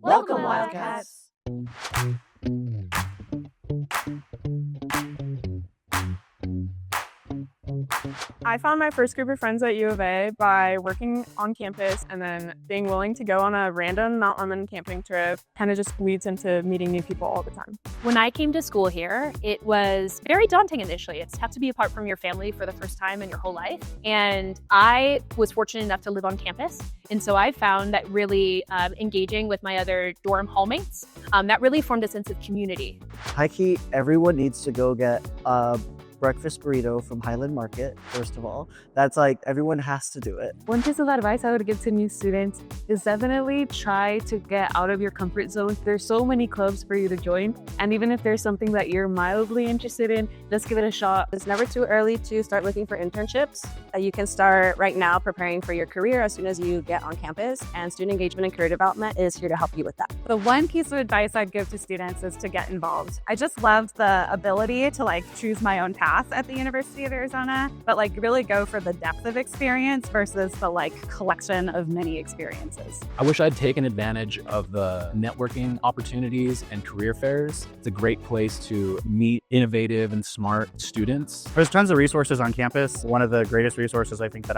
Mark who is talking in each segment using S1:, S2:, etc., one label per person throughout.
S1: Welcome, Wildcats!
S2: I found my first group of friends at U of A by working on campus and then being willing to go on a random Mount Lemmon camping trip. Kind of just leads into meeting new people all the time.
S1: When I came to school here, it was very daunting initially. It's tough to be apart from your family for the first time in your whole life. And I was fortunate enough to live on campus. And so I found that really engaging with my other dorm hallmates, that really formed a sense of community.
S3: Yaqui, everyone needs to go get a breakfast burrito from Highland Market, first of all. That's like, everyone has to do it.
S2: One piece of advice I would give to new students is definitely try to get out of your comfort zone. There's so many clubs for you to join. And even if there's something that you're mildly interested in, just give it a shot.
S4: It's never too early to start looking for internships. You can start right now preparing for your career as soon as you get on campus, and student engagement and career development is here to help you with that.
S5: The one piece of advice I'd give to students is to get involved. I just loved the ability to choose my own path at the University of Arizona, but really go for the depth of experience versus the collection of many experiences.
S6: I wish I'd taken advantage of the networking opportunities and career fairs. It's a great place to meet innovative and smart students.
S7: There's tons of resources on campus. One of the greatest resources I think that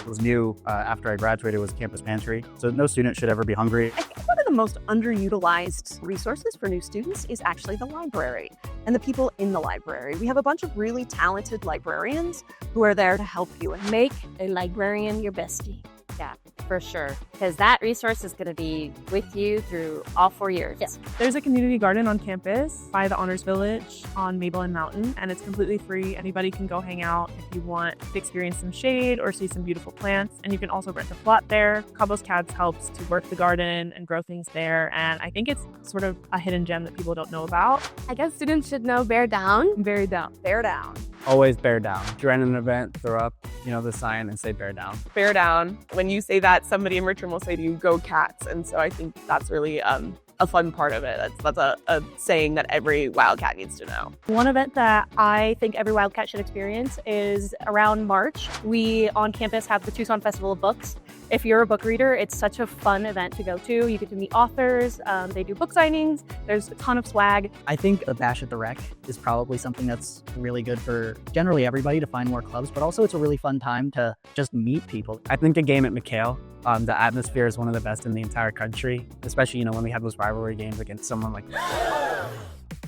S7: was new after I graduated was campus pantry. So no student should ever be hungry.
S4: I think one of the most underutilized resources for new students is actually the library and the people in the library. We have a bunch of really talented librarians who are there to help you. And
S1: Make a librarian your bestie. Yeah, for sure. Because that resource is going to be with you through all 4 years.
S2: Yeah. There's a community garden on campus by the Honors Village on Maybelline Mountain, and it's completely free. Anybody can go hang out if you want to experience some shade or see some beautiful plants. And you can also rent a plot there. Cabos Cats helps to work the garden and grow things there. And I think it's sort of a hidden gem that people don't know about.
S8: I guess students should know bear down.
S2: Bear down.
S4: Bear down.
S9: Always bear down. If you're at an event, throw up, the sign and say bear down.
S2: Bear down. When you say that, somebody in return will say to you, go cats. And so I think that's really a fun part of it. That's a saying that every Wildcat needs to know.
S1: One event that I think every Wildcat should experience is around March. We on campus have the Tucson Festival of Books. If you're a book reader, it's such a fun event to go to. You get to meet authors. They do book signings. There's a ton of swag.
S3: I think a bash at the rec is probably something that's really good for generally everybody to find more clubs, but also it's a really fun time to just meet people.
S9: I think a game at McHale, the atmosphere is one of the best in the entire country, especially, when we have those rivalry games against someone like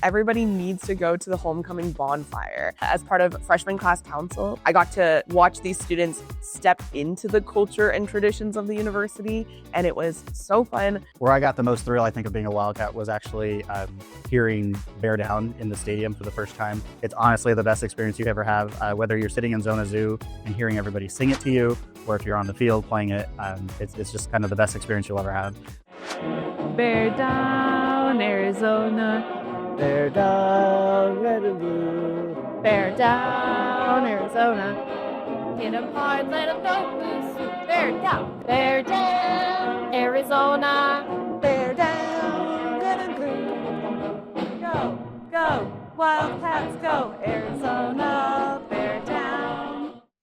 S2: Everybody needs to go to the homecoming bonfire. As part of freshman class council, I got to watch these students step into the culture and traditions of the university, and it was so fun.
S7: Where I got the most thrill, I think, of being a Wildcat was actually hearing Bear Down in the stadium for the first time. It's honestly the best experience you ever have, whether you're sitting in Zona Zoo and hearing everybody sing it to you, or if you're on the field playing it. It's just kind of the best experience you'll ever have.
S2: Bear down, Arizona.
S3: Bear down, red and blue.
S1: Bear down, Arizona. Hit 'em hard, let 'em go loose. Bear down, Arizona.
S4: Bear down, red and blue.
S5: Go, go, Wildcats, go, Arizona.